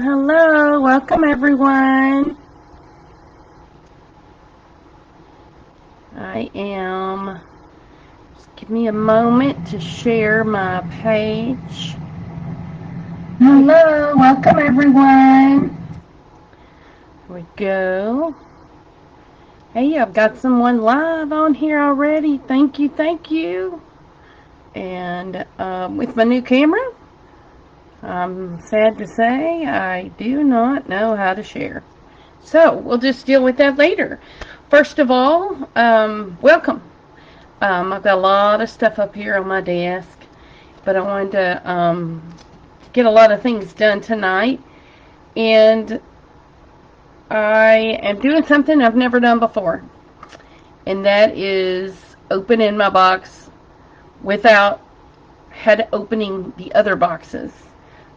Hello. Welcome, everyone. Just give me a moment to share my page. Hello. Welcome, everyone. Here we go. Hey, I've got someone live on here already. Thank you. Thank you. And with my new camera, I'm sad to say I do not know how to share. So we'll just deal with that later. First of all, welcome. I've got a lot of stuff up here on my desk, but I wanted to get a lot of things done tonight. And I am doing something I've never done before, and that is opening my box without opening the other boxes.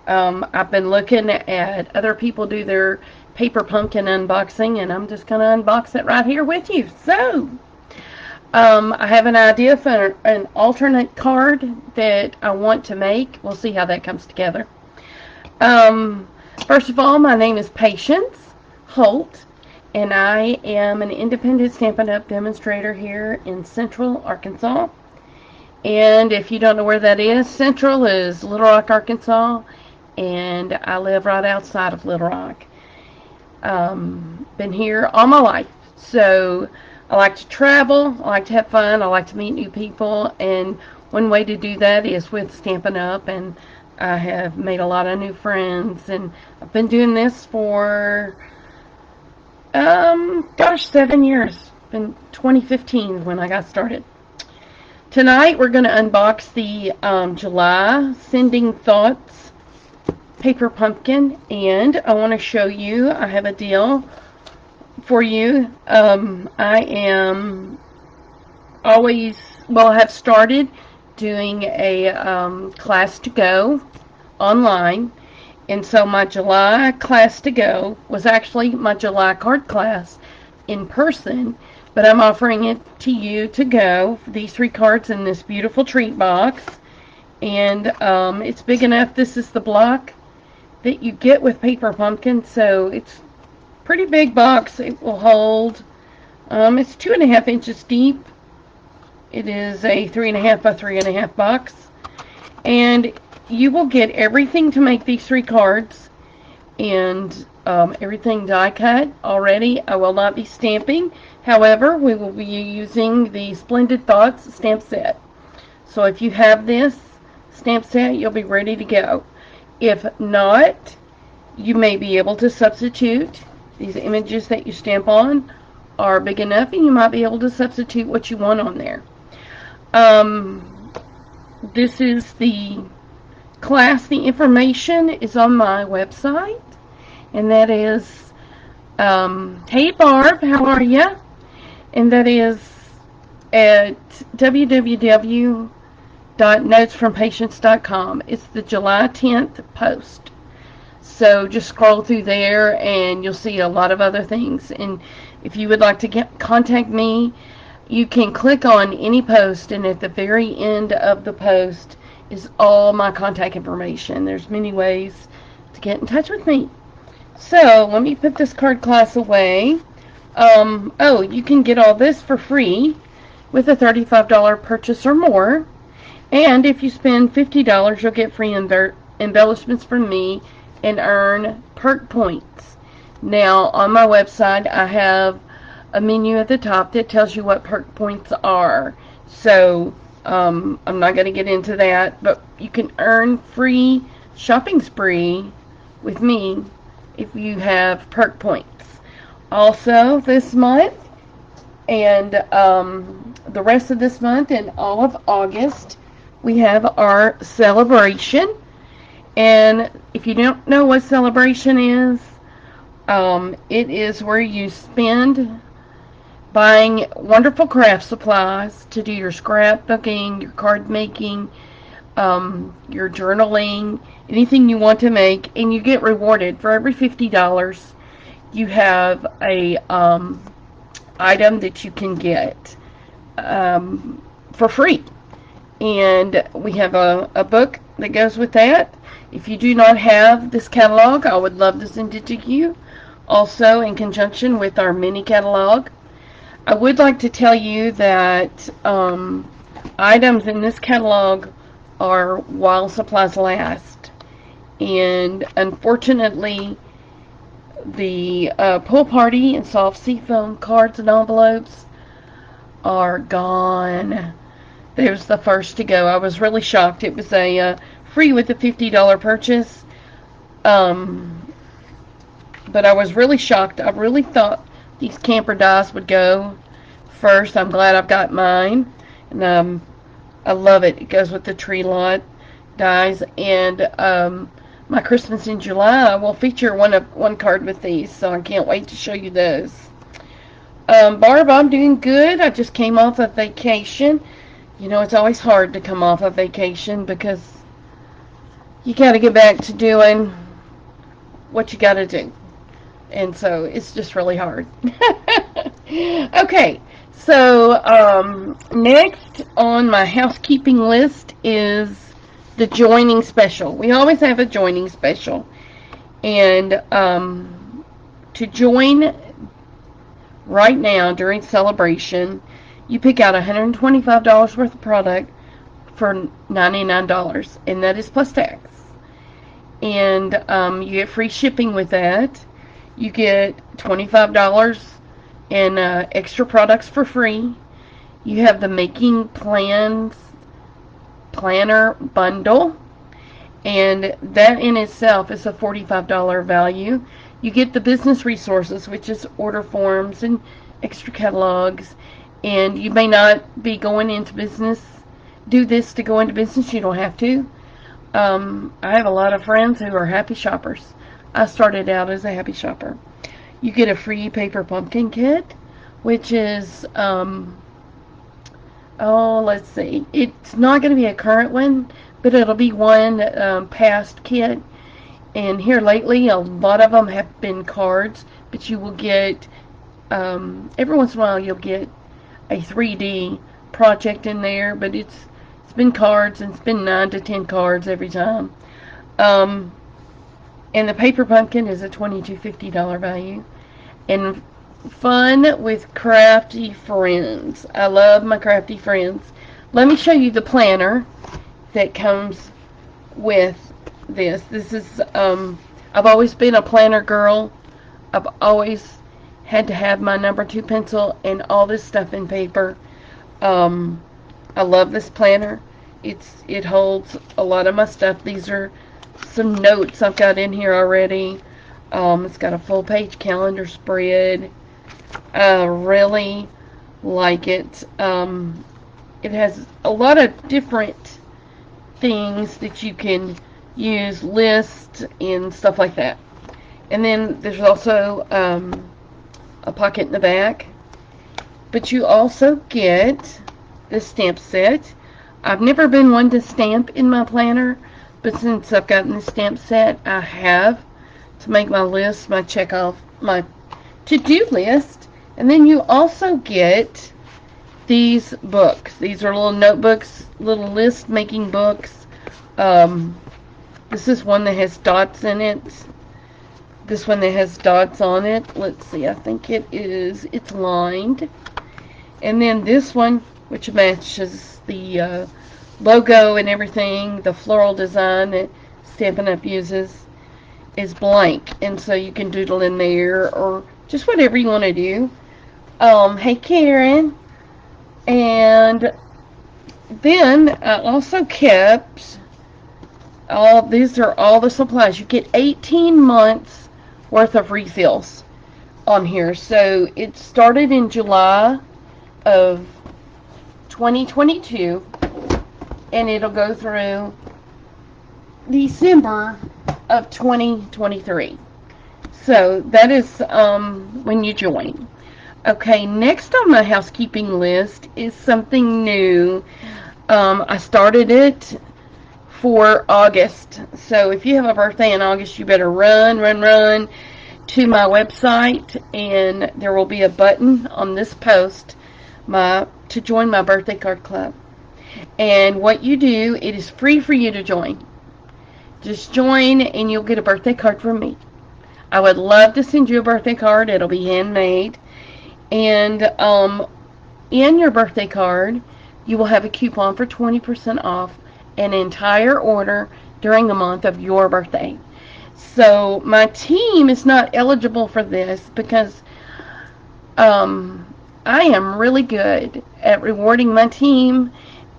I've been looking at other people do their paper pumpkin unboxing, and I'm just going to unbox it right here with you. So, I have an idea for an alternate card that I want to make. We'll see how that comes together. First of all, my name is Patience Holt, and I am an independent Stampin' Up! Demonstrator here in Central Arkansas. And if you don't know where that is, Central is Little Rock, Arkansas, and I live right outside of Little Rock. Been here all my life, so I like to travel, I like to have fun, I like to meet new people, and one way to do that is with Stampin' Up! And I have made a lot of new friends, and I've been doing this for 7 years. Been 2015 when I got started. Tonight we're going to unbox the July Sending Thoughts paper pumpkin, and I want to show you, I have a deal for you. I am always, I have started doing a class to go online, and so my July class to go was actually my July card class in person, but I'm offering it to you to go, these 3 cards in this beautiful treat box, and it's big enough. This is the block that you get with paper pumpkin, so it's pretty big box. It will hold, it's 2.5 inches deep. It is a 3.5 by 3.5 box, and you will get everything to make these 3 cards, and everything die cut already. I will not be stamping. However, we will be using the Splendid Thoughts stamp set. So if you have this stamp set, you'll be ready to go. If not, you may be able to substitute. These images that you stamp on are big enough, and you might be able to substitute what you want on there. This is the class. The information is on my website, and that is, hey Barb, how are you? And that is at www.notesfrompatience.com. It's the July 10th post. So just scroll through there and you'll see a lot of other things. And if you would like to contact me, you can click on any post, and at the very end of the post is all my contact information. There's many ways to get in touch with me. So let me put this card class away. You can get all this for free with a $35 purchase or more. And if you spend $50, you'll get free embellishments from me and earn perk points. Now, on my website, I have a menu at the top that tells you what perk points are. So, I'm not going to get into that, but you can earn free shopping spree with me if you have perk points. Also, this month, and the rest of this month and all of August, we have our celebration. And if you don't know what celebration is, it is where you spend buying wonderful craft supplies to do your scrapbooking, your card making, your journaling, anything you want to make, and you get rewarded. For every $50, you have a item that you can get for free. And we have a book that goes with that. If you do not have this catalog, I would love to send it to you, also in conjunction with our mini catalog. I would like to tell you that items in this catalog are while supplies last. And unfortunately, the pool party and soft seafoam cards and envelopes are gone. They was the first to go. I was really shocked. It was a free with a $50 purchase. But I was really shocked. I really thought these camper dies would go first. I'm glad I've got mine. And I love it. It goes with the tree lot dies. And my Christmas in July will feature one card with these. So I can't wait to show you those. Barb, I'm doing good. I just came off of vacation. You know, it's always hard to come off of vacation because you got to get back to doing what you got to do. And so it's just really hard. Okay, so next on my housekeeping list is the joining special. We always have a joining special. And to join right now during celebration, you pick out $125 worth of product for $99, and that is plus tax. And you get free shipping with that. You get $25 in extra products for free. You have the Making Plans Planner Bundle, and that in itself is a $45 value. You get the business resources, which is order forms and extra catalogs. And you may not be going into business, do this to go into business. You don't have to. I have a lot of friends who are happy shoppers. I started out as a happy shopper. You get a free paper pumpkin kit, which is, let's see. It's not going to be a current one, but it'll be one past kit. And here lately, a lot of them have been cards, but you will get, every once in a while, you'll get a 3D project in there, but it's been cards, and it's been 9 to 10 cards every time. And the paper pumpkin is a $22.50 value. And fun with crafty friends. I love my crafty friends. Let me show you the planner that comes with this. This is I've always been a planner girl. I've always had to have my number 2 pencil and all this stuff in paper. I love this planner. It holds a lot of my stuff. These are some notes I've got in here already. It's got a full page calendar spread. I really like it. It has a lot of different things that you can use, lists and stuff like that. And then there's also a pocket in the back. But you also get the stamp set. I've never been one to stamp in my planner, but since I've gotten the stamp set, I have to make my list, my check off, my to-do list. And then you also get these books. These are little notebooks, little list making books. This is one that has dots in it. This one that has dots on it. Let's see, I think it's lined. And then this one, which matches the logo and everything, the floral design that Stampin' Up! Uses, is blank. And so you can doodle in there or just whatever you want to do. Hey Karen. And then I also kept these are all the supplies. You get 18 months worth of refills on here. So it started in July of 2022 and it'll go through December of 2023. So that is when you join. Okay, next on my housekeeping list is something new. I started it for August. So if you have a birthday in August, you better run to my website, and there will be a button on this post to join my birthday card club. And what you do, it is free for you to join. Just join and you'll get a birthday card from me. I would love to send you a birthday card. It'll be handmade. And in your birthday card, you will have a coupon for 20% off an entire order during the month of your birthday. So my team is not eligible for this because I am really good at rewarding my team,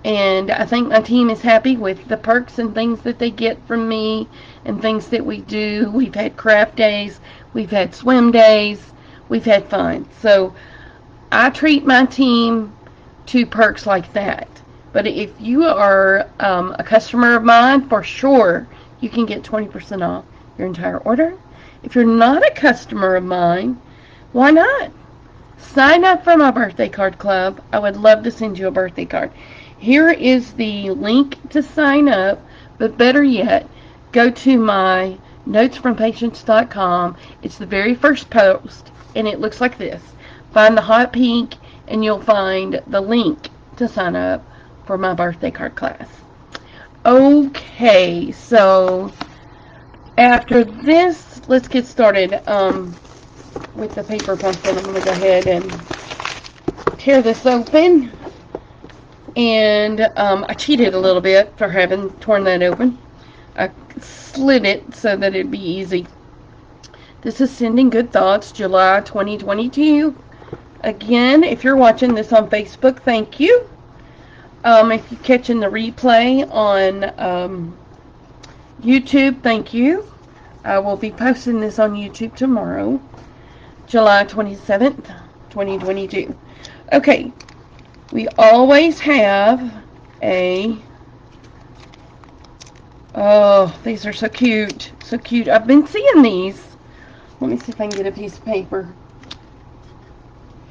and I think my team is happy with the perks and things that they get from me and things that we do. We've had craft days, we've had swim days, we've had fun. So I treat my team to perks like that. But if you are a customer of mine, for sure, you can get 20% off your entire order. If you're not a customer of mine, why not? Sign up for my birthday card club. I would love to send you a birthday card. Here is the link to sign up, but better yet, go to my notesfrompatients.com. It's the very first post, and it looks like this. Find the hot pink, and you'll find the link to sign up for my birthday card class. Okay, so after this, let's get started with the paper pumpkin. I'm going to go ahead and tear this open. And I cheated a little bit for having torn that open. I slid it so that it'd be easy. This is Sending Good Thoughts, July 2022. Again, if you're watching this on Facebook, thank you. If you're catching the replay on YouTube, thank you. I will be posting this on YouTube tomorrow, July 27th, 2022. Okay, we always have a... Oh, these are so cute. So cute. I've been seeing these. Let me see if I can get a piece of paper.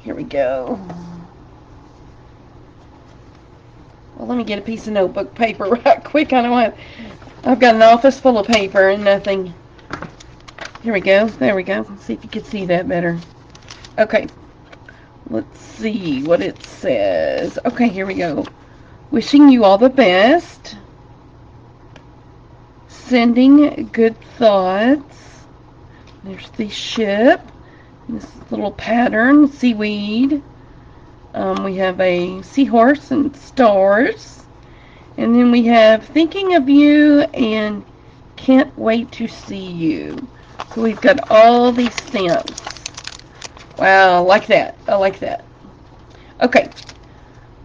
Here we go. Well, let me get a piece of notebook paper right quick. I don't have... I've got an office full of paper and nothing. Here we go. There we go. Let's see if you can see that better. Okay. Let's see what it says. Okay, here we go. Wishing you all the best. Sending good thoughts. There's the ship. This little pattern, seaweed. We have a seahorse and stars. And then we have thinking of you and can't wait to see you. So we've got all these stamps. Wow, I like that. I like that. Okay.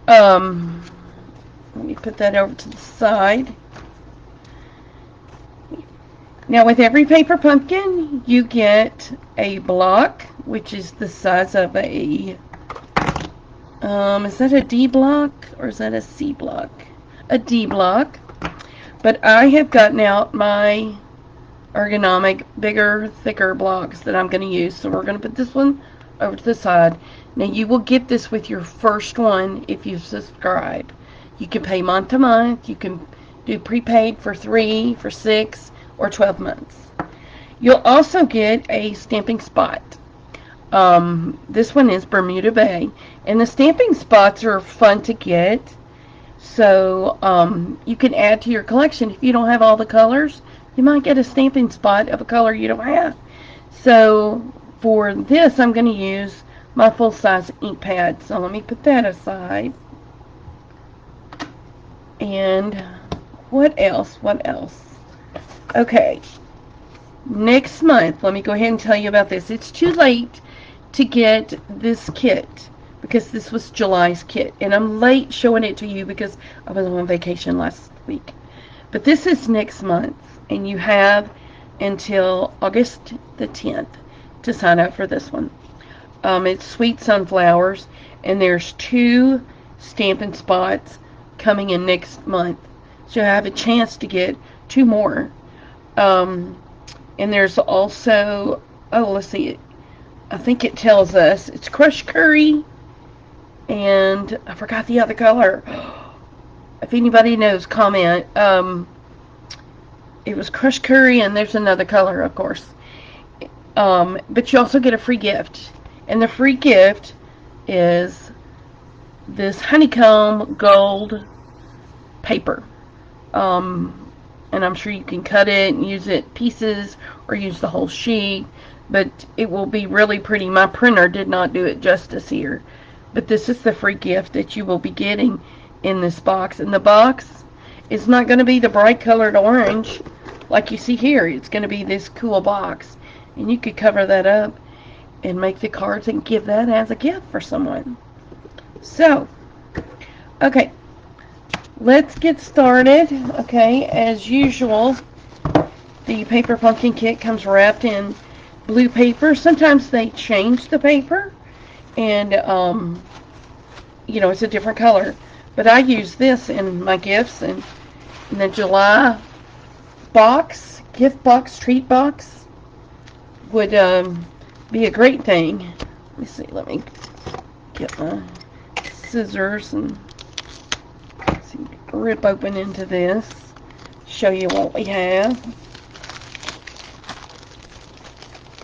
Let me put that over to the side. Now with every paper pumpkin, you get a block, which is the size of a, is that a D block or is that a C block? A D block. But I have gotten out my ergonomic, bigger, thicker blocks that I'm going to use. So we're going to put this one over to the side. Now you will get this with your first one if you subscribe. You can pay month to month. You can do prepaid for 3, for 6, or 12 months. You'll also get a stamping spot. This one is Bermuda Bay, and the stamping spots are fun to get. So you can add to your collection. If you don't have all the colors, you might get a stamping spot of a color you don't have. So for this, I'm going to use my full-size ink pad. So let me put that aside. And what else? What else? Okay. Next month, let me go ahead and tell you about this. It's too late to get this kit because this was July's kit. And I'm late showing it to you because I was on vacation last week. But this is next month. And you have until August the 10th to sign up for this one. It's Sweet Sunflowers, and there's 2 stamping spots coming in next month. So I have a chance to get 2 more. And there's also, oh, let's see, I think it tells us it's crushed curry, and I forgot the other color. If anybody knows, comment. It was crushed curry, and there's another color, of course. But you also get a free gift. And the free gift is this honeycomb gold paper. and I'm sure you can cut it and use it pieces or use the whole sheet, but it will be really pretty. My printer did not do it justice here, but this is the free gift that you will be getting in this box. And the box is not going to be the bright colored orange like you see here. It's going to be this cool box, and you could cover that up and make the cards and give that as a gift for someone. So, okay, let's get started. Okay, as usual, the Paper Pumpkin kit comes wrapped in blue paper. Sometimes they change the paper, and you know, it's a different color. But I use this in my gifts, and in the July box, gift box, treat box would be a great thing. Let me see. Let me get my scissors and see, rip open into this. Show you what we have.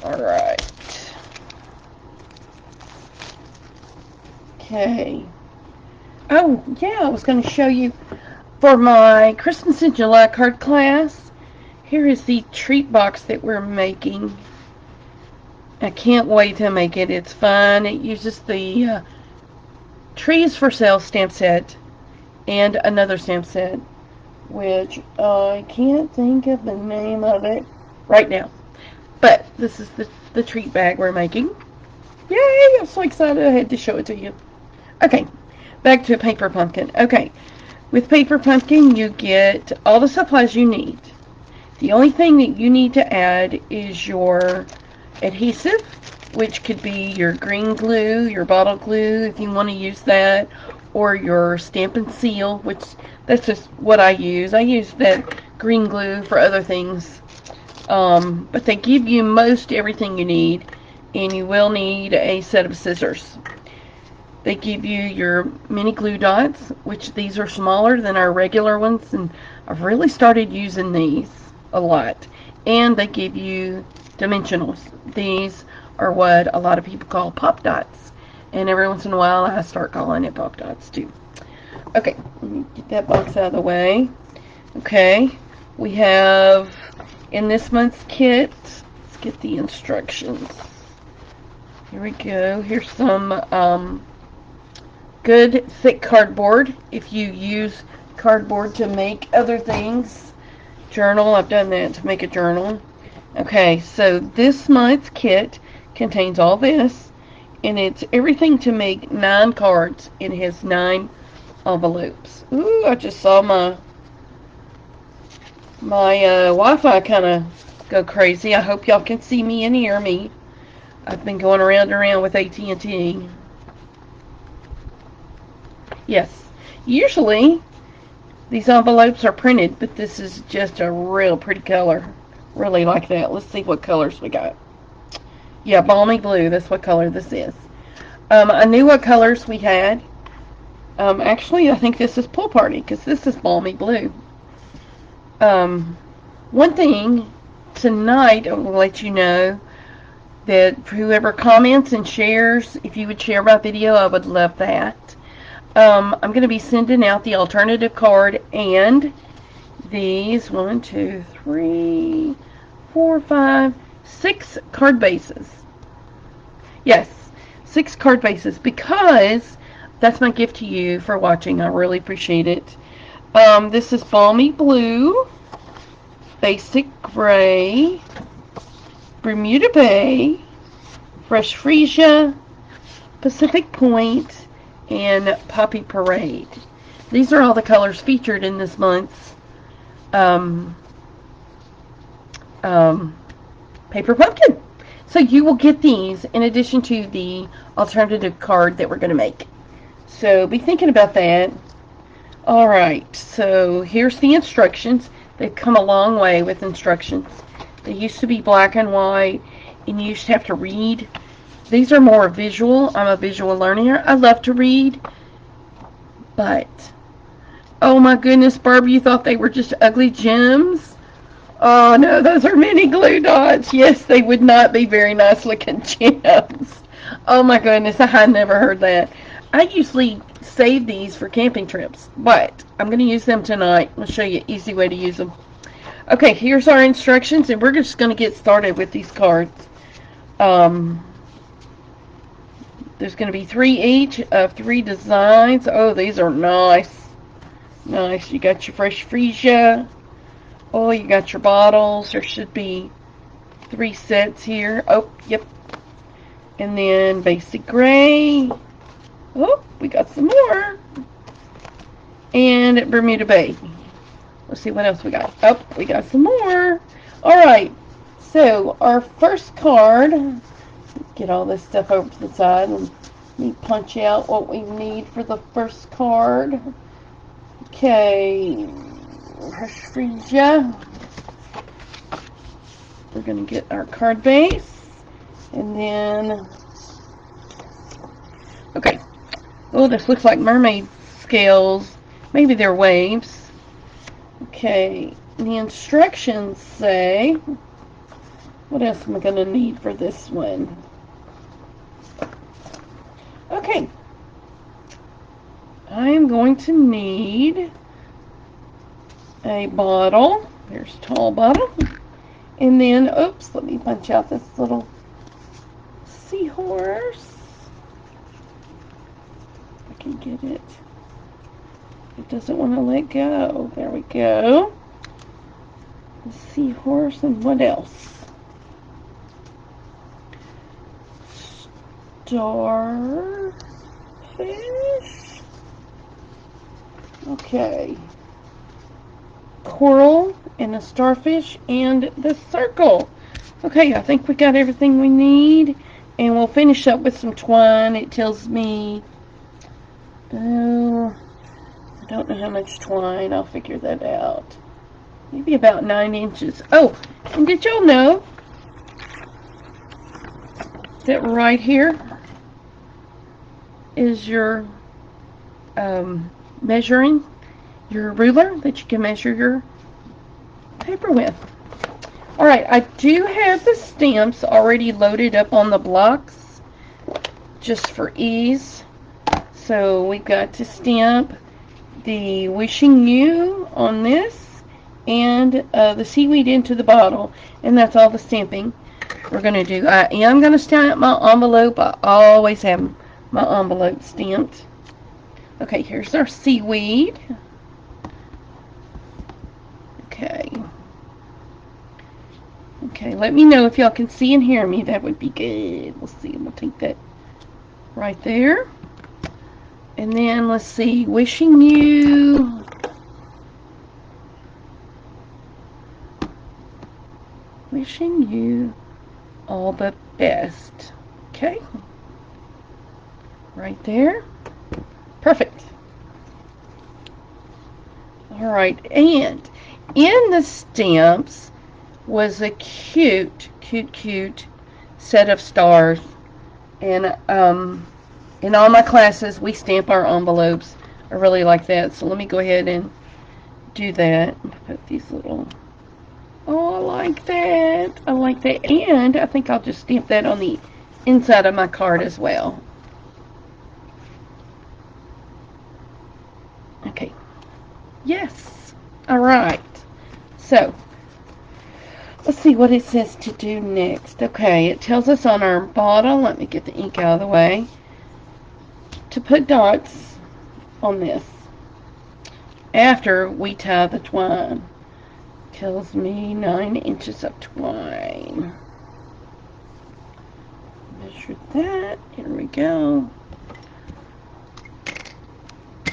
All right. Okay. Oh, yeah, I was going to show you for my Christmas in July card class. Here is the treat box that we're making. I can't wait to make it. It's fun. It uses the Trees for Sale stamp set and another stamp set, which I can't think of the name of it right now. But this is the treat bag we're making. Yay! I'm so excited I had to show it to you. Okay, back to Paper Pumpkin. Okay, with Paper Pumpkin you get all the supplies you need. The only thing that you need to add is your adhesive, which could be your green glue, your bottle glue if you want to use that, or your stamp and seal, which that's just what I use. I use that green glue for other things. But they give you most everything you need, and you will need a set of scissors. They give you your mini glue dots, which these are smaller than our regular ones, and I've really started using these a lot. And they give you dimensionals. These are what a lot of people call pop dots, and every once in a while I start calling it pop dots too. Okay, let me get that box out of the way. Okay, we have in this month's kit, let's get the instructions. Here we go. Here's some good thick cardboard if you use cardboard to make other things. Journal, I've done that to make a journal. Okay, so this month's kit contains all this, and it's everything to make 9 cards. It has 9 envelopes. Ooh, I just saw my Wi-Fi kind of go crazy. I hope y'all can see me and hear me. I've been going around and around with AT&T. Yes, usually these envelopes are printed, but this is just a real pretty color. Really like that. Let's see what colors we got. Yeah, balmy blue. That's what color this is. I knew what colors we had. Actually, I think this is Pool Party because this is balmy blue. One thing tonight, I will let you know that whoever comments and shares, if you would share my video, I would love that. I'm going to be sending out the alternative card and these 1, 2, 3, 4, 5, 6 card bases. Yes, 6 card bases, because that's my gift to you for watching. I really appreciate it. This is Balmy Blue, Basic Gray, Bermuda Bay, Fresh Freesia, Pacific Point, and Poppy Parade. These are all the colors featured in this month's Paper Pumpkin. So you will get these in addition to the alternative card that we're going to make. So be thinking about that. Alright, so here's the instructions. They've come a long way with instructions. They used to be black and white, and you used to have to read. These are more visual. I'm a visual learner. I love to read. But, oh my goodness, Barb, you thought they were just ugly gems? Oh no, those are mini glue dots. Yes, they would not be very nice looking gems. Oh my goodness, I never heard that. I usually save these for camping trips, but I'm going to use them tonight. I'll show you an easy way to use them. Okay, here's our instructions, and we're just going to get started with these cards. Um, there's going to be 3 each of 3 designs. Oh, these are nice. Nice. You got your Fresh Freesia. Oh, you got your bottles. There should be 3 sets here. Oh, yep. And then Basic Gray. Oh, we got some more. And Bermuda Bay. Let's see what else we got. Oh, we got some more. Alright, so our first card, get all this stuff over to the side and let me punch out what we need for the first card. Okay, Fresh Freesia. We're going to get our card base. And then, okay. Oh, this looks like mermaid scales. Maybe they're waves. Okay, the instructions say, what else am I going to need for this one? Okay, I'm going to need a bottle. There's a tall bottle. And then, oops, let me punch out this little seahorse. If I can get it. It doesn't want to let go. There we go. The seahorse, and what else? Starfish. Okay. Coral and a starfish and the circle. Okay, I think we got everything we need. And we'll finish up with some twine. It tells me, I don't know how much twine. I'll figure that out. Maybe about 9 inches. Oh, and did y'all know that right here is your measuring, your ruler that you can measure your paper with. Alright, I do have the stamps already loaded up on the blocks just for ease. So we've got to stamp the Wishing You on this and the seaweed into the bottle, and that's all the stamping we're going to do. I am going to stamp my envelope. I always have my envelope stamped. Okay, here's our seaweed. Okay. Okay, let me know if y'all can see and hear me. That would be good. We'll see. We'll take that right there. And then, let's see. Wishing you. Wishing you all the best. Okay. Right there. Perfect. Alright, and in the stamps was a cute set of stars. And in all my classes, we stamp our envelopes. I really like that. So let me go ahead and do that. Put these little... Oh, I like that. I like that. And I think I'll just stamp that on the inside of my card as well. Okay. Yes. Alright. So, let's see what it says to do next. Okay, it tells us on our bottle, let me get the ink out of the way, to put dots on this after we tie the twine. Tells me 9 inches of twine. Measure that. Here we go.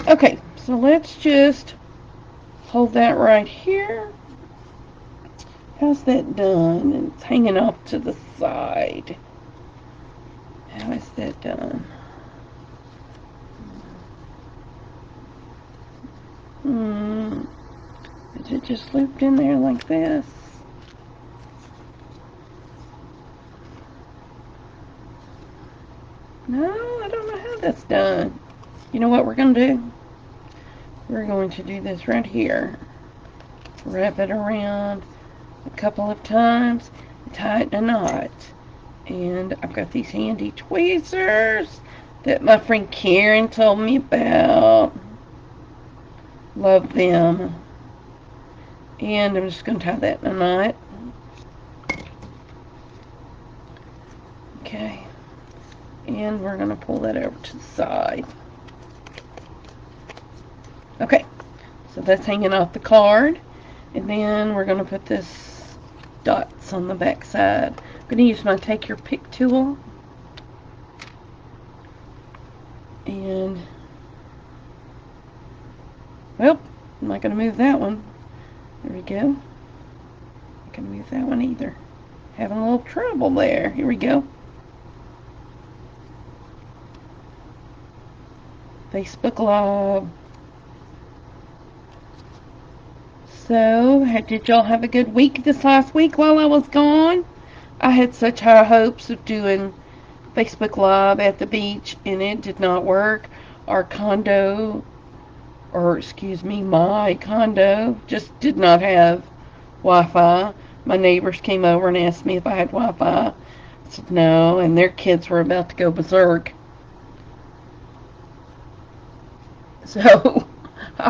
Okay, so let's just hold that right here. How's that done? And it's hanging off to the side. How is that done? Is it just looped in there like this? No, I don't know how that's done. You know what we're going to do? We're going to do this right here. Wrap it around a couple of times, tie it in a knot. And I've got these handy tweezers that my friend Karen told me about. Love them. And I'm just going to tie that in a knot. Okay. And we're going to pull that over to the side. Okay. So that's hanging off the card. And then we're going to put this dots on the back side. I'm going to use my Take Your Pick tool. And, well, I'm not going to move that one. There we go. Not going to move that one either. Having a little trouble there. Here we go. Facebook Live. So, did y'all have a good week this last week while I was gone? I had such high hopes of doing Facebook Live at the beach, and it did not work. Our condo, or excuse me, my condo, just did not have Wi-Fi. My neighbors came over and asked me if I had Wi-Fi. I said no, and their kids were about to go berserk. So I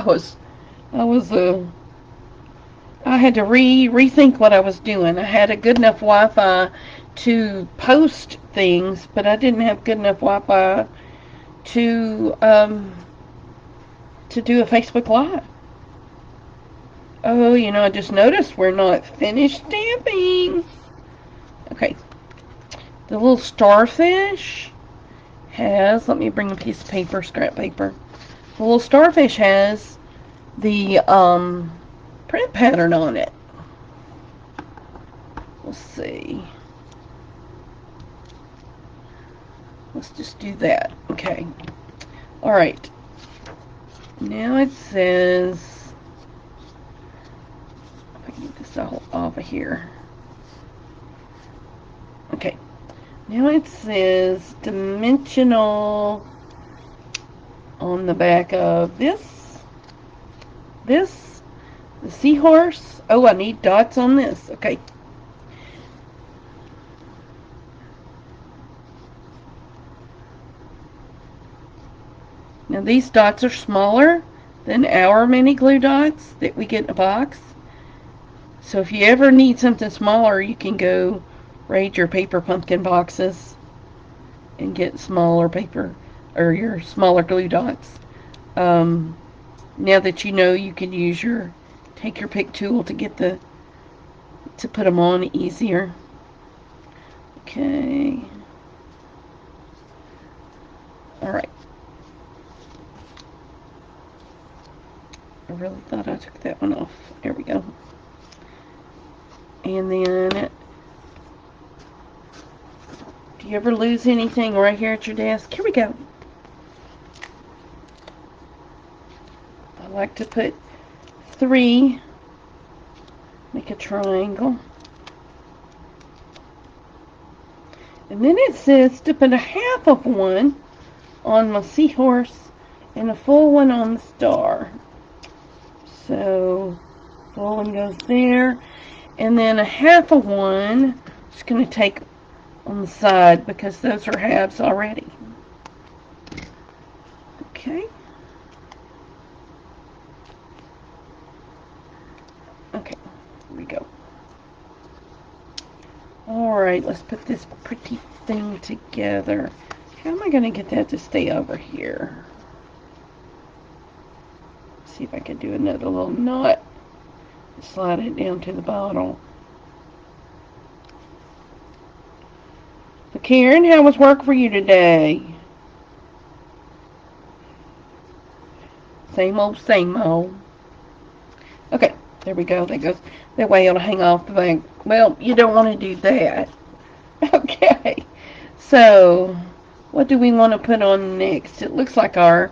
had to rethink what I was doing. I had a good enough Wi-Fi to post things, but I didn't have good enough Wi-Fi to do a Facebook Live. Oh, I just noticed we're not finished stamping. Okay. The little starfish has, let me bring a piece of paper, scrap paper. The little starfish has the print pattern on it. Let's see. Let's just do that. Okay. Alright. Now it says, if I can get this all off of here. Okay. Now it says dimensional on the back of this, the seahorse. Oh, I need dots on this. Okay. Now these dots are smaller than our mini glue dots that we get in a box. So if you ever need something smaller, you can go raid your paper pumpkin boxes and get smaller paper, or your smaller glue dots. Now that you know, you can use your Take Your Pick tool to put them on easier. Okay. Alright. I really thought I took that one off. There we go. And then, do you ever lose anything right here at your desk? Here we go. I like to put 3, make a triangle. And then it says to put a half of one on my seahorse and a full one on the star. So, full one goes there. And then a half of one, I'm just going to take on the side because those are halves already. Okay. Okay, here we go. Alright, let's put this pretty thing together. How am I going to get that to stay over here? See if I can do another little knot. Slide it down to the bottom. So Karen, how was work for you today? Same old, same old. Okay, there we go. That way it'll hang off the back. Well, you don't want to do that. Okay, so what do we want to put on next? It looks like our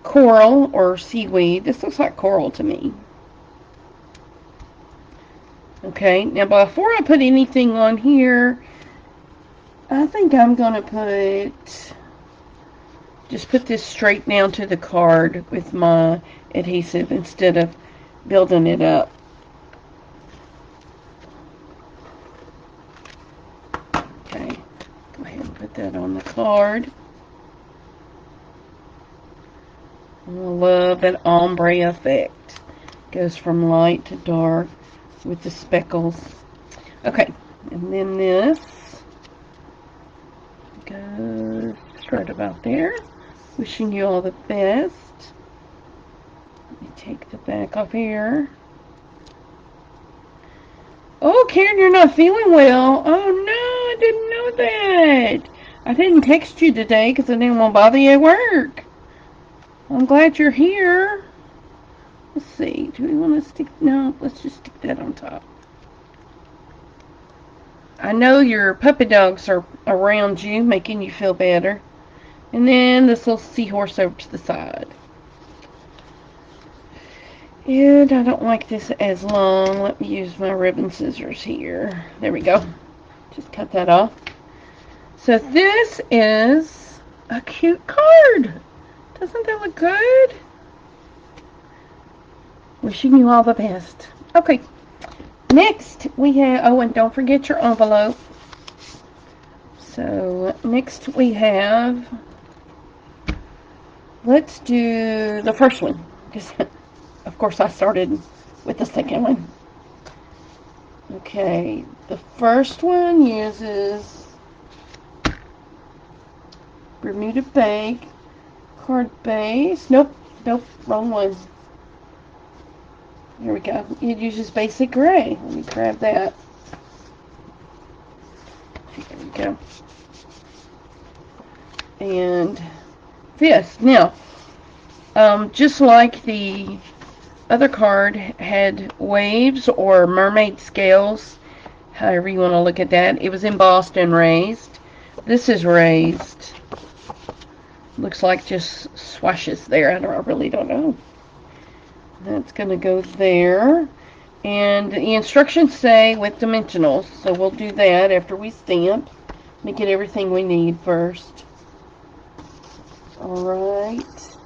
coral or seaweed. This looks like coral to me. Okay, now before I put anything on here, I think I'm going to just put this straight down to the card with my adhesive instead of building it up. Okay, go ahead and put that on the card. I love that ombre effect. Goes from light to dark with the speckles. Okay, and then this goes right about there. Wishing you all the best. Let me take the back off here. Oh, Karen, you're not feeling well. Oh, no, I didn't know that. I didn't text you today because I didn't want to bother you at work. I'm glad you're here. Let's see. Do we want to stick? No, let's just stick that on top. I know your puppy dogs are around you, making you feel better. And then this little seahorse over to the side. And I don't like this as long. Let me use my ribbon scissors here. There we go. Just cut that off. So this is a cute card. Doesn't that look good? Wishing you all the best. Okay. Next we have, oh, and don't forget your envelope. So next we have, let's do the first one. Because of course I started with the second one. Okay, the first one uses Bermuda Bank card base. Nope, wrong one. Here we go. It uses basic gray. Let me grab that. There we go. And this. Now, just like the other card had waves or mermaid scales, however you want to look at that, it was embossed and raised. This is raised. Looks like just swashes there. I really don't know. That's going to go there. And the instructions say with dimensionals, so we'll do that after we stamp. Let me get everything we need first. Alright.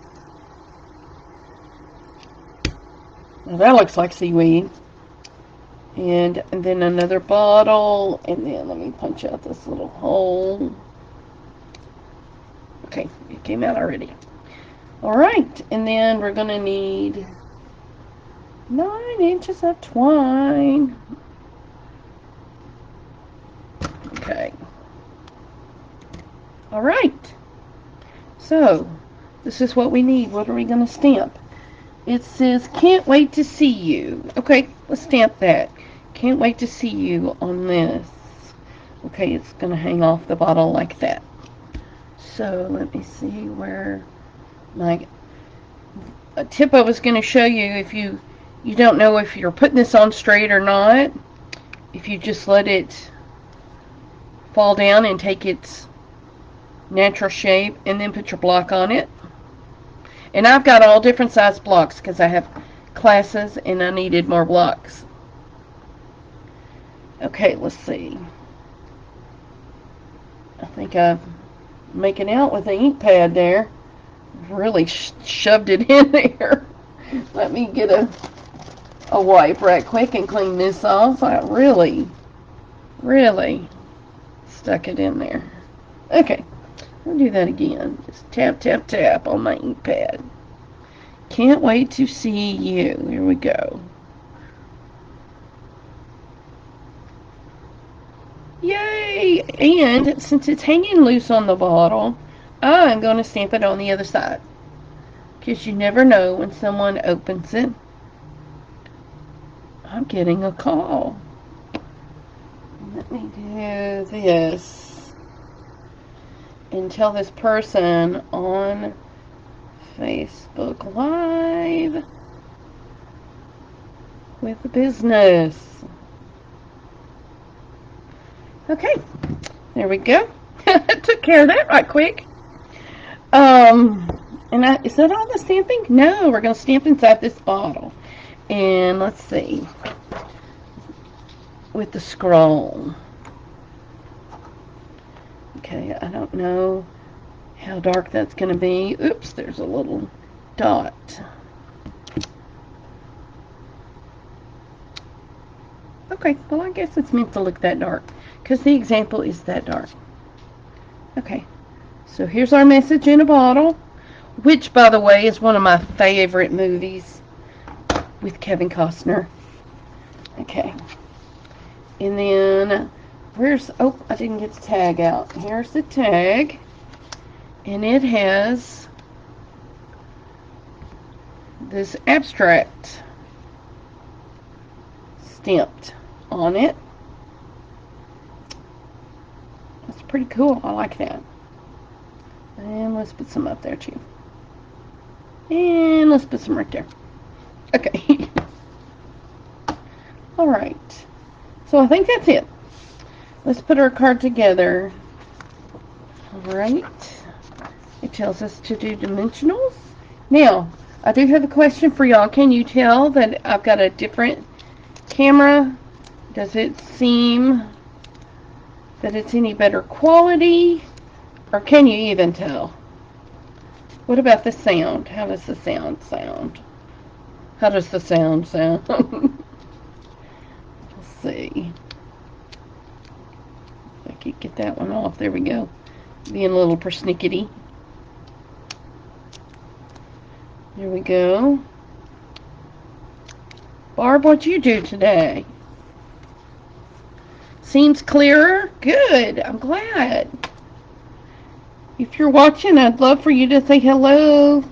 Now that looks like seaweed. And then another bottle. And then let me punch out this little hole. Okay, it came out already. Alright, and then we're going to need 9 inches of twine. Okay. Alright. So, this is what we need. What are we going to stamp? It says, can't wait to see you. Okay, let's stamp that. Can't wait to see you on this. Okay, it's going to hang off the bottle like that. So, let me see where my a tip I was going to show you if you don't know if you're putting this on straight or not. If you just let it fall down and take its natural shape and then put your block on it. And I've got all different size blocks because I have classes and I needed more blocks. Okay, let's see. I think I'm making out with the ink pad there. Really shoved it in there. Let me get a wipe right quick and clean this off. I really stuck it in there. Okay, I'll do that again. Just tap, tap, tap on my ink pad. Can't wait to see you. Here we go. Yay! And since it's hanging loose on the bottle, I'm going to stamp it on the other side. Because you never know when someone opens it. I'm getting a call. Let me do this. And tell this person on Facebook Live with the business. Okay, there we go. Took care of that right quick. Is that all the stamping? No, we're going to stamp inside this bottle. And let's see. With the scroll. Okay, I don't know how dark that's going to be. Oops, there's a little dot. Okay, well I guess it's meant to look that dark because the example is that dark. Okay, so here's our message in a bottle, which by the way is one of my favorite movies. with Kevin Costner. Okay. And then, oh, I didn't get the tag out. Here's the tag. And it has this abstract stamped on it. That's pretty cool. I like that. And let's put some up there too. And let's put some right there. Okay. Alright. So I think that's it. Let's put our card together. Alright. It tells us to do dimensionals. Now, I do have a question for y'all. Can you tell that I've got a different camera? Does it seem that it's any better quality? Or can you even tell? What about the sound? How does the sound sound? How does the sound sound? Let's see. If I could get that one off. There we go. Being a little persnickety. There we go. Barb, what'd you do today? Seems clearer? Good. I'm glad. If you're watching, I'd love for you to say hello.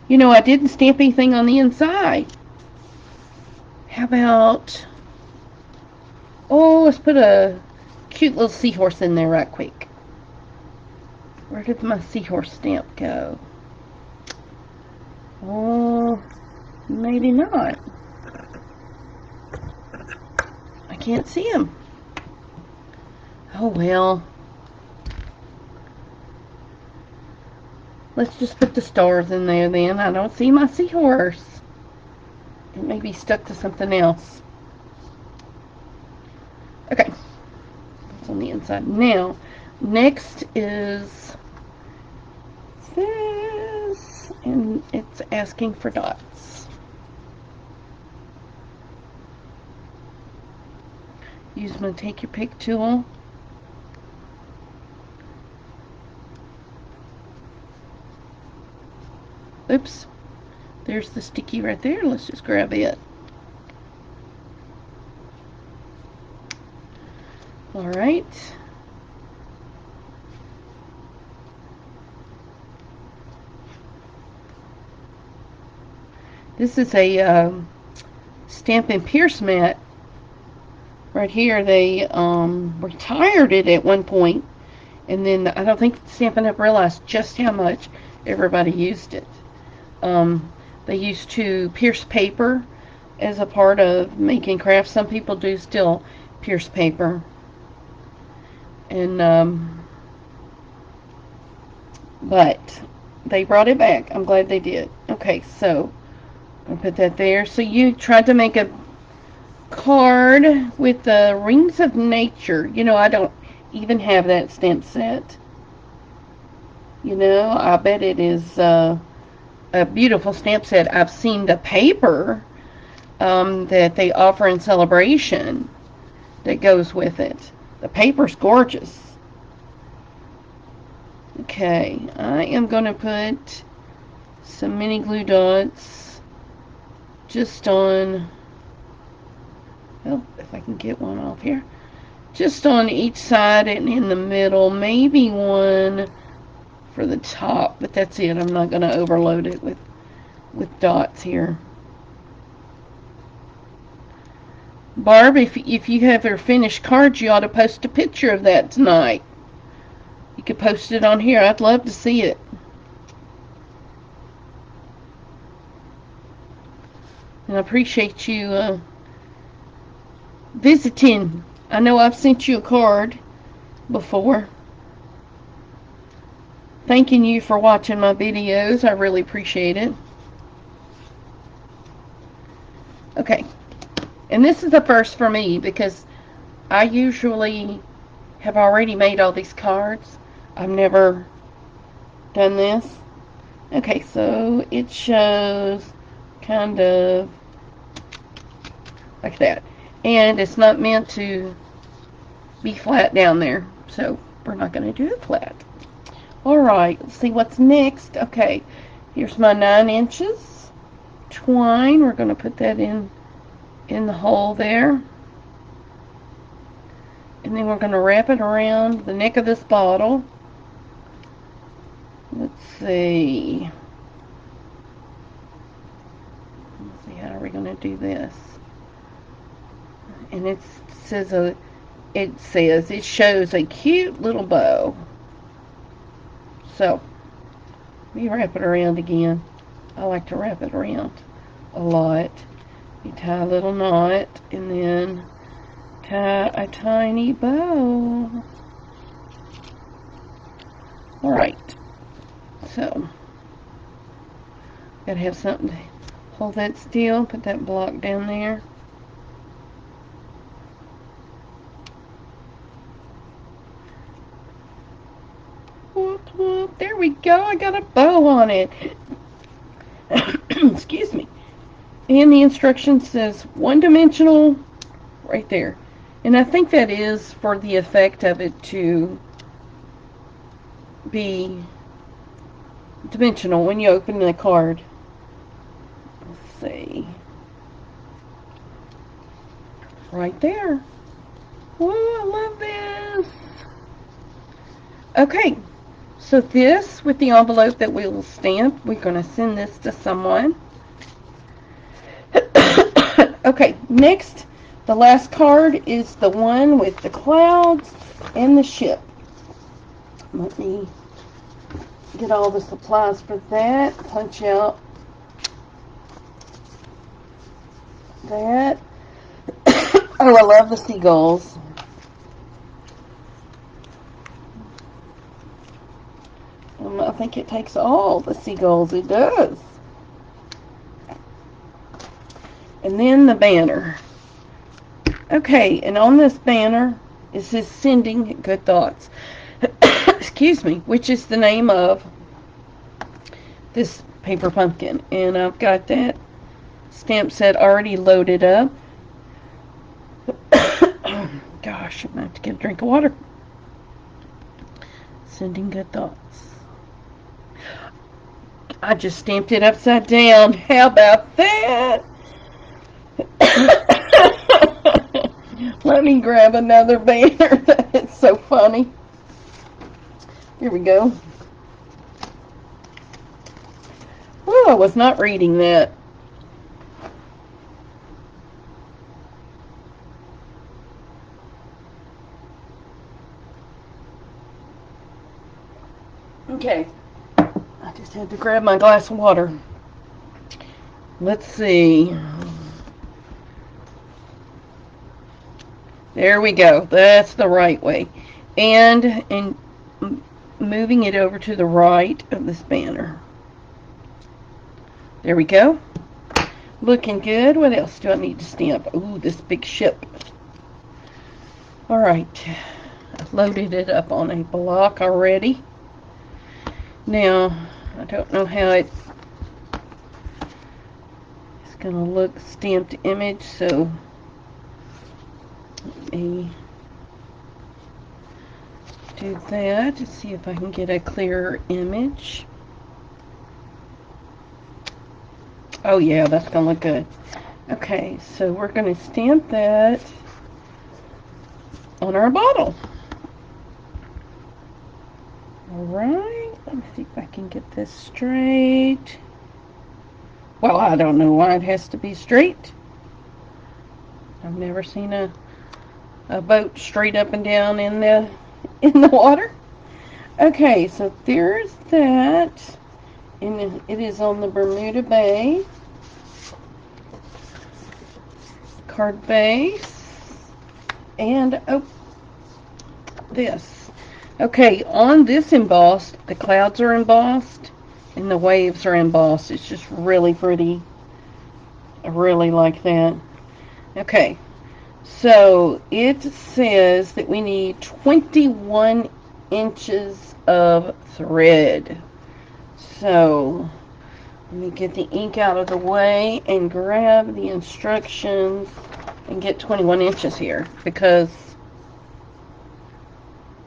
You know, I didn't stamp anything on the inside. How about... Oh, let's put a cute little seahorse in there right quick. Where did my seahorse stamp go? Oh, maybe not. I can't see him. Oh, well. Let's just put the stars in there then. I don't see my seahorse. It may be stuck to something else. Okay. That's on the inside. Now, next is this. And it's asking for dots. Use my take your pick tool. Oops. There's the sticky right there. Let's just grab it. Alright. This is a Stampin' Pierce mat. Right here, they retired it at one point, and then I don't think Stampin' Up! Realized just how much everybody used it. They used to pierce paper as a part of making crafts. Some people do still pierce paper. And, but they brought it back. I'm glad they did. Okay, so I'll put that there. So you tried to make a card with the Rings of Nature. You know, I don't even have that stamp set. You know, I bet it is a beautiful stamp set. I've seen the paper that they offer in Celebration that goes with it. The paper's gorgeous. Okay, I am going to put some mini glue dots just on, well, if I can get one off here, just on each side and in the middle, maybe one for the top, but that's it. I'm not going to overload it with dots here. Barb, if you have your finished cards, you ought to post a picture of that tonight. You could post it on here. I'd love to see it. And I appreciate you visiting. I know I've sent you a card before. Thanking you for watching my videos. I really appreciate it. Okay. And this is the first for me because I usually have already made all these cards. I've never done this. Okay, so it shows kind of like that. And it's not meant to be flat down there. So we're not going to do it flat. Alright, let's see what's next. Okay, here's my 9 inches, twine. We're going to put that in the hole there. And then we're going to wrap it around the neck of this bottle. Let's see. How are we going to do this? And it shows a cute little bow. So, let me wrap it around again. I like to wrap it around a lot. You tie a little knot and then tie a tiny bow. Alright. So, gotta have something to hold that still. Put that block down there. Whoop, whoop. There we go. I got a bow on it. Excuse me. And the instruction says one-dimensional right there. And I think that is for the effect of it to be dimensional when you open the card. Let's see. Right there. Whoa, I love this. Okay. So this, with the envelope that we will stamp, we're going to send this to someone. Okay, next, the last card is the one with the clouds and the ship. Let me get all the supplies for that. Punch out that. Oh, I love the seagulls. I think it takes all the seagulls. It does. And then the banner. Okay, and on this banner it says Sending Good Thoughts. Excuse me, which is the name of this paper pumpkin. And I've got that stamp set already loaded up. Gosh, I'm going to have to get a drink of water. Sending Good Thoughts. I just stamped it upside down. How about that? Let me grab another banner. It's so funny. Here we go. Oh, I was not reading that. Okay. I just had to grab my glass of water. Let's see. There we go. That's the right way. And moving it over to the right of this banner. There we go. Looking good. What else do I need to stamp? Ooh, this big ship. Alright. I've loaded it up on a block already. Now, I don't know how it's going to look stamped image, so let me do that to see if I can get a clearer image. Oh yeah, that's going to look good. Okay, so we're going to stamp that on our bottle. Alright, let me see if I can get this straight. Well, I don't know why it has to be straight. I've never seen a boat straight up and down in the water. Okay, so there's that. And it is on the Bermuda Bay card base. And this. Okay, on this embossed, the clouds are embossed and the waves are embossed. It's just really pretty. I really like that. Okay, so it says that we need 21 inches of thread. So let me get the ink out of the way and grab the instructions and get 21 inches here, because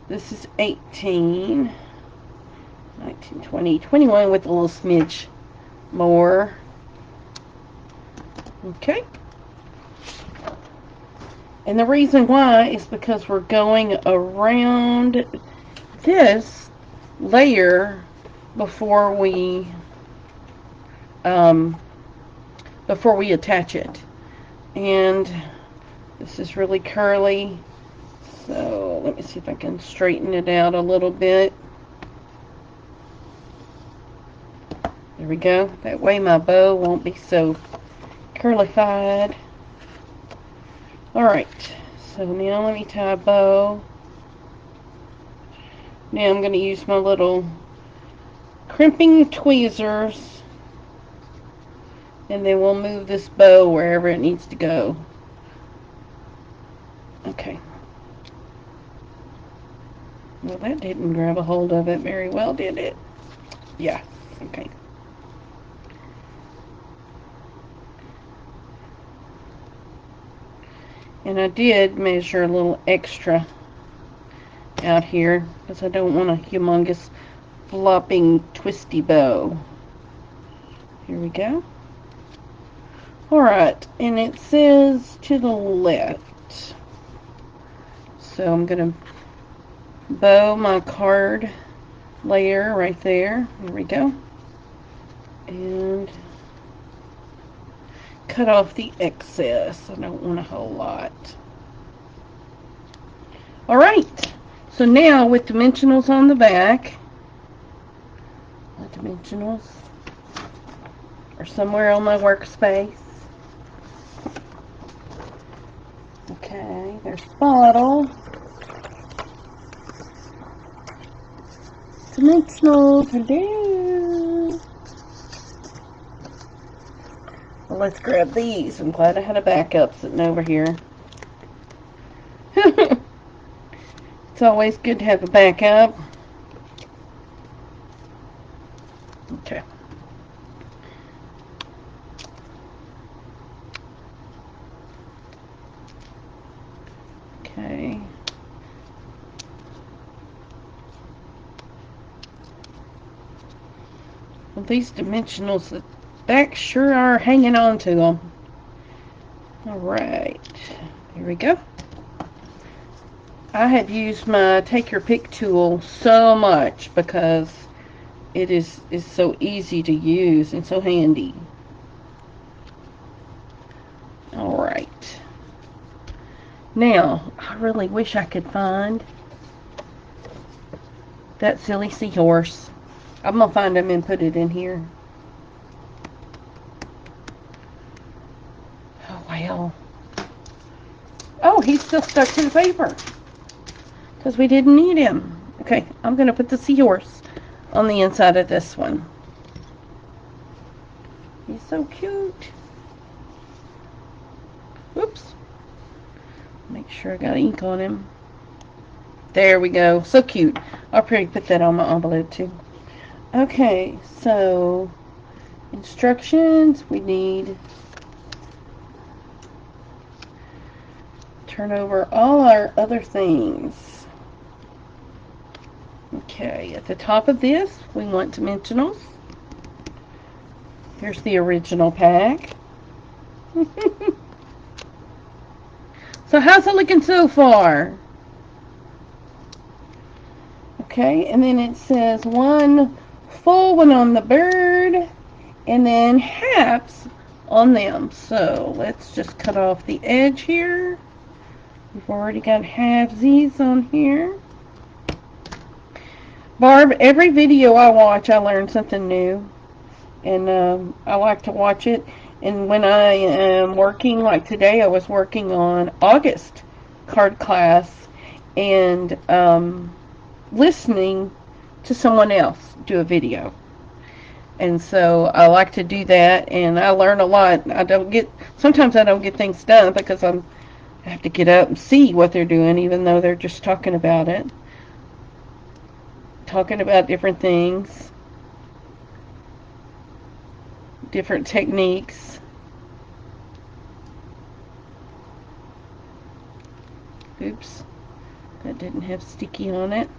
this is 18, 19, 20, 21 with a little smidge more. Okay. And the reason why is because we're going around this layer before we um, attach it. And this is really curly, so let me see if I can straighten it out a little bit. There we go. That way my bow won't be so curlified. Alright, so now let me tie a bow. Now I'm going to use my little crimping tweezers, and then we'll move this bow wherever it needs to go. Okay. Well, that didn't grab a hold of it very well, did it? Yeah. Okay. And I did measure a little extra out here because I don't want a humongous flopping twisty bow. Here we go. Alright, and it says to the left. So I'm going to bow my card layer right there. Here we go. And cut off the excess. I don't want a whole lot. Alright, so now with dimensionals on the back, the dimensionals are somewhere on my workspace. Okay, there's bottle. Dimensionals are there. Well, let's grab these. I'm glad I had a backup sitting over here. It's always good to have a backup. Okay. Okay. Well, these dimensionals, the back sure are hanging on to them. Alright. Here we go. I have used my Take Your Pick tool so much because it is so easy to use and so handy. Alright. Now, I really wish I could find that silly seahorse. I'm going to find him and put it in here. Oh, well. Oh, he's still stuck to the paper. Because we didn't need him. Okay, I'm going to put the seahorse on the inside of this one. He's so cute. Whoops. Make sure I got ink on him. There we go. So cute. I'll probably put that on my envelope too. Okay, so instructions. We need turn over all our other things. Okay, at the top of this, we want dimensionals. Here's the original pack. So how's it looking so far? Okay, and then it says one full one on the bird, and then halves on them. So let's just cut off the edge here. We've already got halvesies on here. Barb, every video I watch, I learn something new, and I like to watch it. And when I am working, like today, I was working on August card class, and listening to someone else do a video. And so I like to do that, and I learn a lot. Sometimes I don't get things done because I have to get up and see what they're doing, even though they're just talking about it. Talking about different things, different techniques. Oops, that didn't have sticky on it.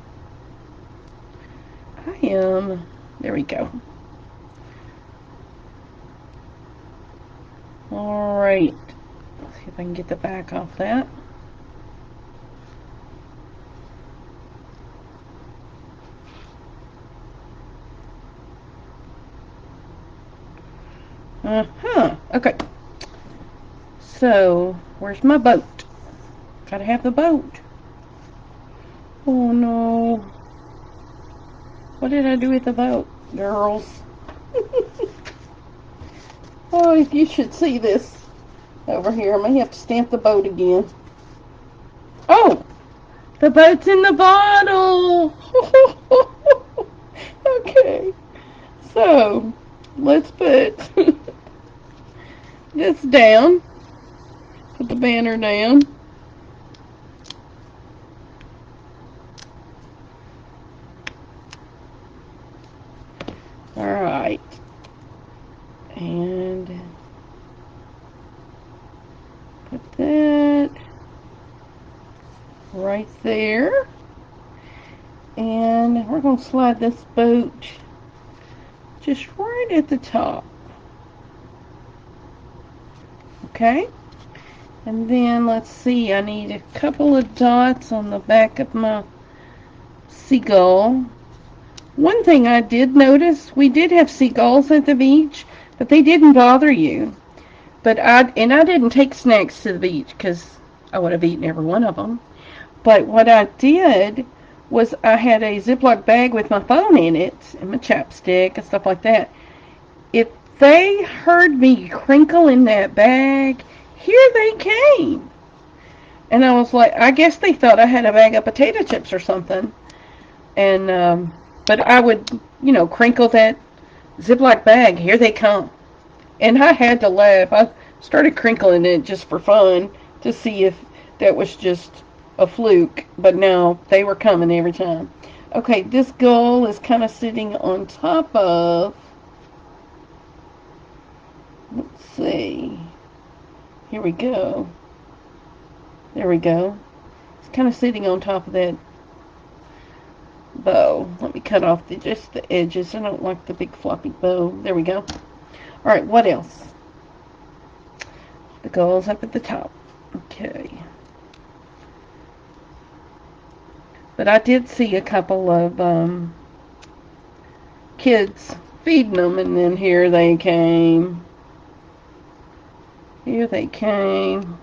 There we go. Alright. Let's see if I can get the back off that. Okay. So, where's my boat? Gotta have the boat. Oh no. What did I do with the boat, girls? Oh, you should see this over here. I may have to stamp the boat again. Oh! The boat's in the bottle! Okay. So, let's put this down. Put the banner down. Alright. And put that right there. And we're going to slide this boat just right at the top. Okay? And then let's see, I need a couple of dots on the back of my seagull. One thing I did notice, we did have seagulls at the beach, but they didn't bother you. But I didn't take snacks to the beach because I would have eaten every one of them. But what I did was I had a Ziploc bag with my phone in it and my chapstick and stuff like that. If they heard me crinkle in that bag, here they came. And I was like, I guess they thought I had a bag of potato chips or something. And, but I would, crinkle that Ziploc bag. Here they come. And I had to laugh. I started crinkling it just for fun to see if that was just a fluke. But no, they were coming every time. Okay, this gull is kind of sitting on top of, let's see, here we go. There we go. It's kind of sitting on top of that bow. Let me cut off just the edges. I don't like the big floppy bow. There we go. Alright, what else? The gull's up at the top. Okay. But I did see a couple of kids feeding them, and then here they came. Here they came.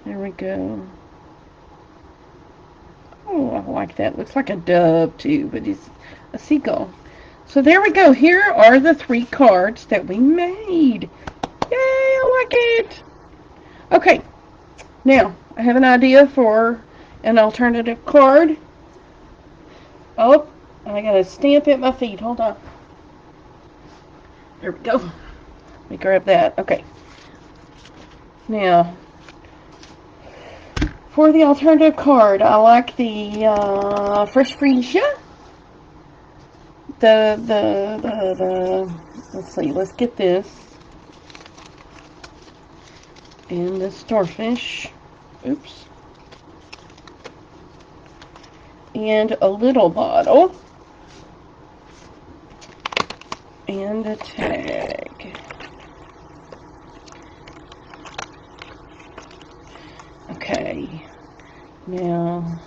There we go. Oh, I like that. Looks like a dove, too, but it's a seagull. So there we go. Here are the 3 cards that we made. Yay, I like it. Okay, now I have an idea for an alternative card. Oh, I got a stamp at my feet. Hold on. There we go. Let me grab that. Okay. Now, for the alternative card, I like the Fresh Freesia. Let's see, let's get this. And the starfish. Oops. And a little bottle. And a tag. Okay. Now,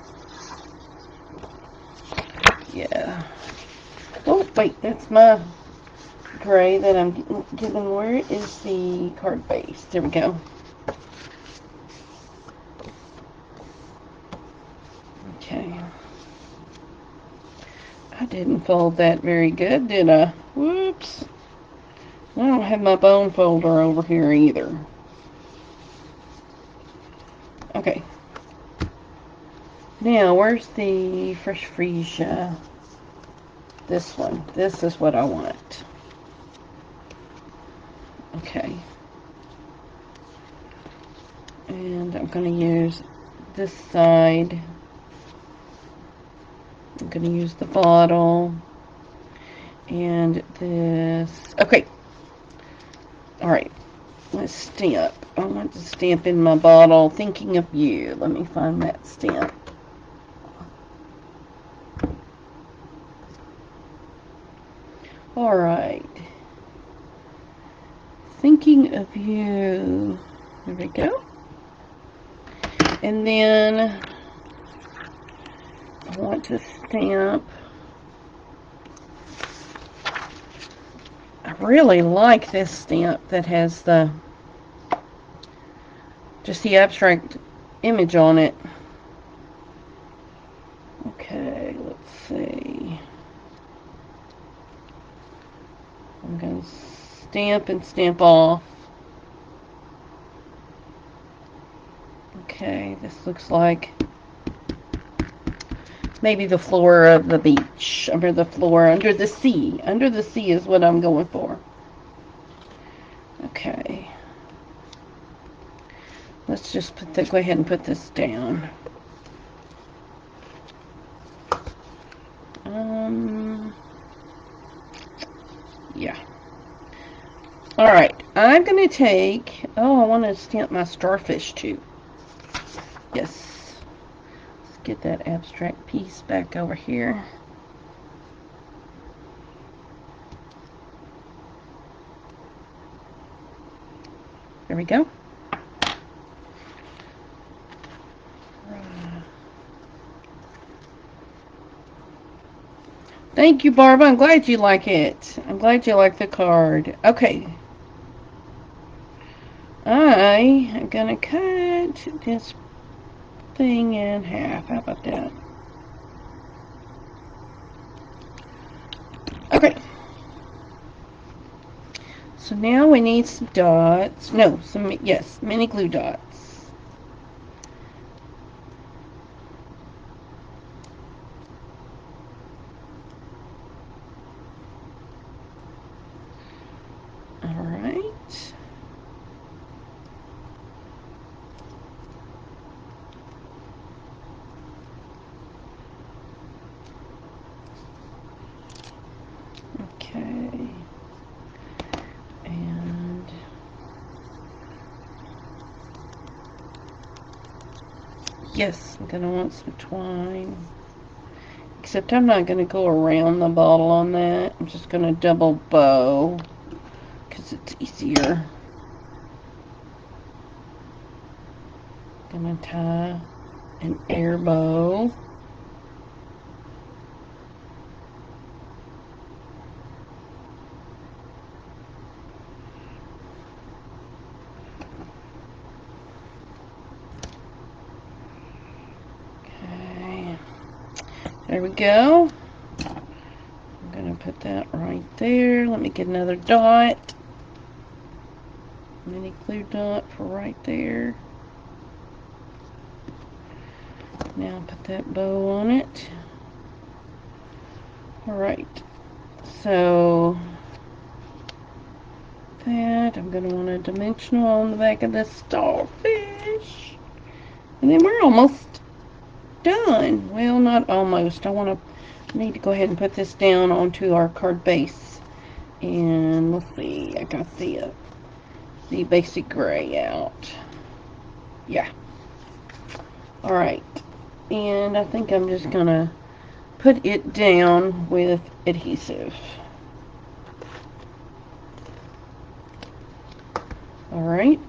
yeah. Oh, wait, that's my gray that I'm giving. Where is the card base? There we go. Okay. I didn't fold that very good, did I? Whoops. I don't have my bone folder over here either. Okay. Now, where's the Fresh Freesia? This one. This is what I want. Okay. And I'm going to use this side. I'm going to use the bottle. And this. Okay. Alright. Let's stamp. I want to stamp in my bottle. Thinking of you. Let me find that stamp. Alright. thinking of you. There we go. And then I want to stamp. I really like this stamp that has just the abstract image on it. Okay, let's see. I'm going to stamp and stamp off. Okay, this looks like maybe the floor of the beach, under the floor, under the sea. Under the sea is what I'm going for. Okay. Let's just go ahead and put this down. Yeah. Alright, I'm going to take, I want to stamp my starfish too. Yes. Let's get that abstract piece back over here. There we go. Thank you, Barbara. I'm glad you like it. I'm glad you like the card. Okay. I am going to cut this thing in half. How about that? Okay. So now we need some dots. No, yes, mini glue dots. Okay. And yes, I'm going to want some twine. Except I'm not going to go around the bottle on that. I'm just going to double bow because it's easier. Going to tie an air bow. There we go. I'm going to put that right there. Let me get another dot. Mini glue dot for right there. Now put that bow on it. Alright. So that I'm going to want a dimensional on the back of this starfish. And then we're almost done. Well, not almost. I need to go ahead and put this down onto our card base. And let's see, I got the basic gray out. Yeah. Alright. And I think I'm just gonna put it down with adhesive. Alright.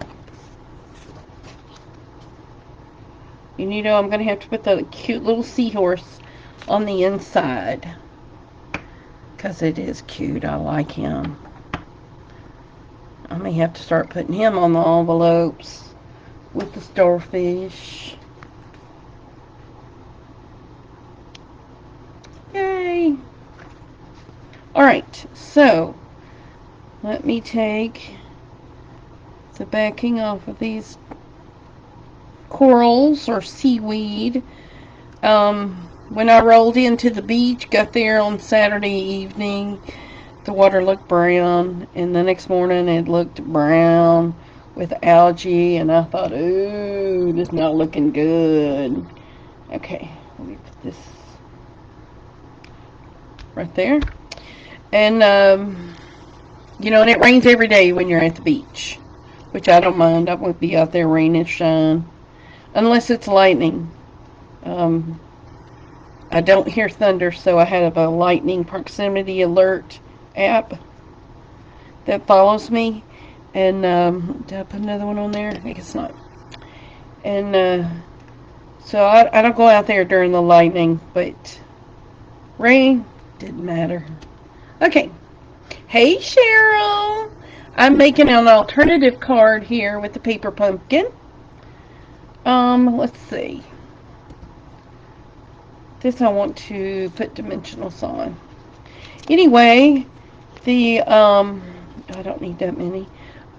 And you know I'm going to have to put the cute little seahorse on the inside. Because it is cute. I like him. I may have to start putting him on the envelopes with the starfish. Yay! Alright, so let me take the backing off of these corals or seaweed. When I rolled into the beach, got there on Saturday evening, the water looked brown, and the next morning it looked brown with algae, and I thought, ooh, this is not looking good. Okay, let me put this right there. And, you know, and it rains every day when you're at the beach, which I don't mind. I won't be out there rain and shine, unless it's lightning. I don't hear thunder, so I have a lightning proximity alert app that follows me. And did I put another one on there? I guess not. And so I don't go out there during the lightning, but rain didn't matter. Okay. Hey, Cheryl. I'm making an alternative card here with the paper pumpkin. Let's see. This I want to put dimensionals on. Anyway, I don't need that many.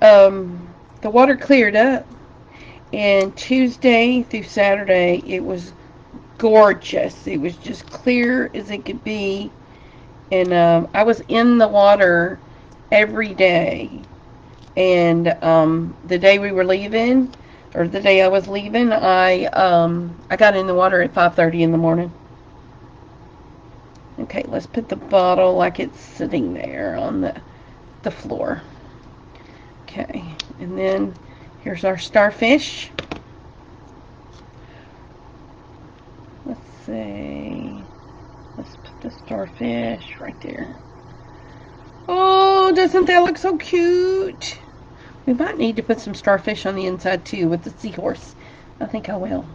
The water cleared up, and Tuesday through Saturday it was gorgeous. It was just clear as it could be, and I was in the water every day. And the day we were leaving, or the day I was leaving, I got in the water at 5:30 in the morning. Okay, let's put the bottle like it's sitting there on the floor. Okay, and then here's our starfish. Let's see. Let's put the starfish right there. Oh, doesn't that look so cute? We might need to put some starfish on the inside too with the seahorse. I think I will.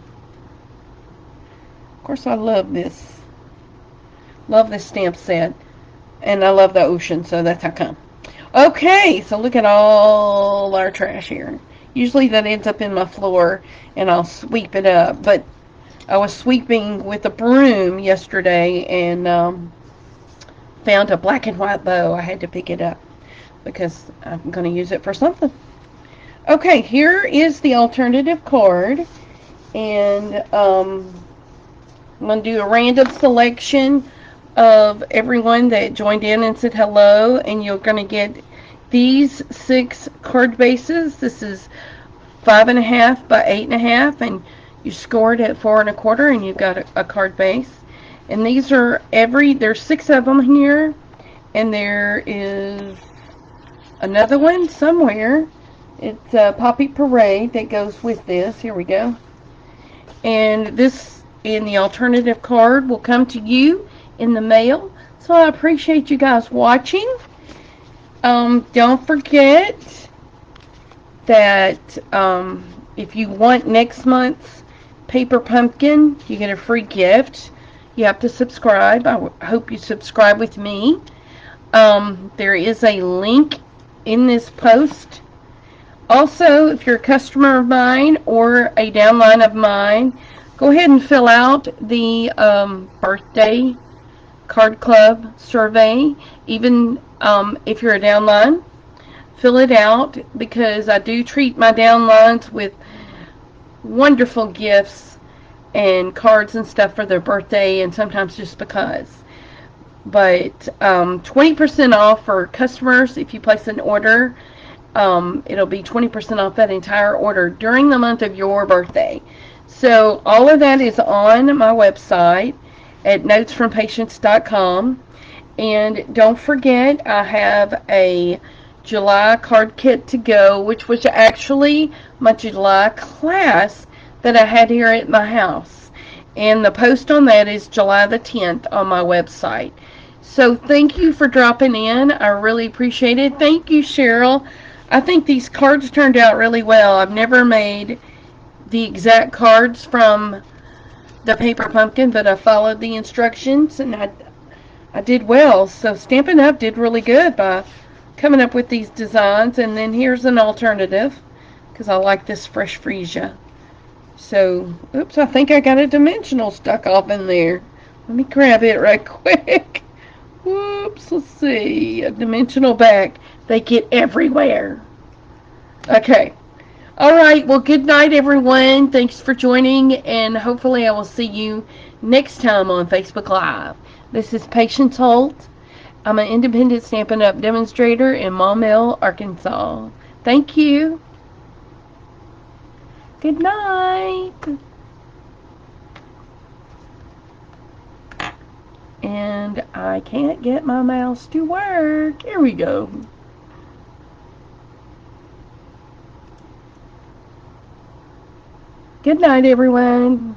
Of course, I love this. Love this stamp set. And I love the ocean, so that's how come. Okay, so look at all our trash here. Usually that ends up in my floor, and I'll sweep it up. But I was sweeping with a broom yesterday, and found a black and white bow. I had to pick it up because I'm going to use it for something. Okay, here is the alternative card, and I'm going to do a random selection of everyone that joined in and said hello, and you're going to get these 6 card bases. This is 5.5 by 8.5, and you scored at 4 1/4, and you've got a card base. And these are there's 6 of them here, and there is another one somewhere. It's a Poppy Parade that goes with this. Here we go. And this in the alternative card will come to you in the mail. So I appreciate you guys watching. Don't forget that if you want next month's paper pumpkin, you get a free gift. You have to subscribe. I hope you subscribe with me. There is a link in this post. Also, if you're a customer of mine or a downline of mine, go ahead and fill out the birthday card club survey. Even if you're a downline, fill it out, because I do treat my downlines with wonderful gifts and cards and stuff for their birthday, and sometimes just because. But 20% off for customers if you place an order. It'll be 20% off that entire order during the month of your birthday. So all of that is on my website at notesfrompatience.com. And don't forget, I have a July card kit to go, which was actually my July class that I had here at my house. And the post on that is July the 10th on my website. So thank you for dropping in. I really appreciate it. Thank you, Cheryl. I think these cards turned out really well. I've never made the exact cards from the paper pumpkin, but I followed the instructions, and I did well. So Stampin' Up! Did really good by coming up with these designs. And then here's an alternative, because I like this fresh freesia. So, oops, I think I got a dimensional stuck off in there. Let me grab it right quick. Whoops, let's see. A dimensional back. They get everywhere. Okay. All right. Well, good night, everyone. Thanks for joining, and hopefully I will see you next time on Facebook Live. This is Patience Holt. I'm an independent Stampin' Up! Demonstrator in Maumelle, Arkansas. Thank you. Good night. And I can't get my mouse to work. Here we go. Good night, everyone.